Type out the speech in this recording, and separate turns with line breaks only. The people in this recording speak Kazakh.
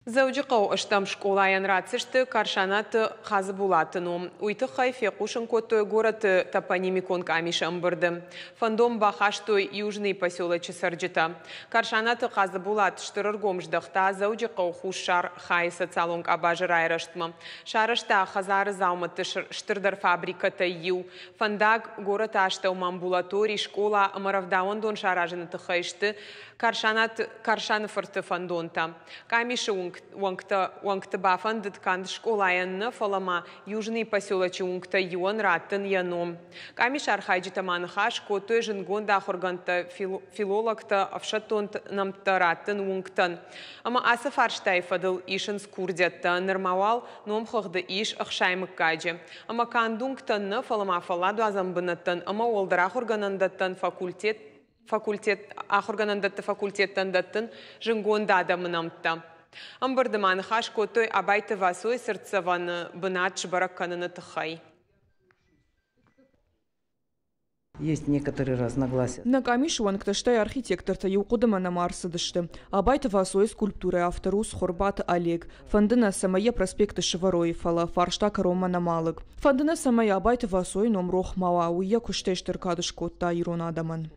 Заудикъу ыштам школаян рацышты каршанат хазы булатыну. Уйты хайфе кушын коттой город топонимикон камишам бырды. Фандом бахаштой южный поселочи сарджита. Каршанат хазы булат штырыргом ждахта заудикъу хушар хай социалонг абажы райраштма. Шарышта хазары зауматы штырдар фабриката ю. Фандаг город аштау амбулаторий школа амаравдауандон шаражыны тыхайшты. Каршаны фырты фандонта. Камиши уангта бафан дытканд школаянны фалама южный поселочи унгта юан раттын яном. Камиш архайджита манхаш котой жингон дахорганта филологта авшатонт намта раттын унгтан. Ама асы фарштай фадыл ишын скурдятта нырмавал номхогды иш ахшаймык каджи. Ама кандунгтанны фалама фаладу азамбынаттан, ама олдырах органандаттан факультет ахорганандатты факультеттандаттын жингонда адамынамтта. Амбардыман хаш котой абайты васой сыртсаваны бынатш баракканыны тыхай.
Есть некоторые разногласия.
На камишуан кташтай архитектор-то юкудамана марсадышты. Абайты васой скульптуры авторус Хорбат Олег. Фандына самая проспекты Шевароефала, фарштак Романа Малык. Фандына самая абайты васой номрох мала уя куштештер кадыш котта иронадаман.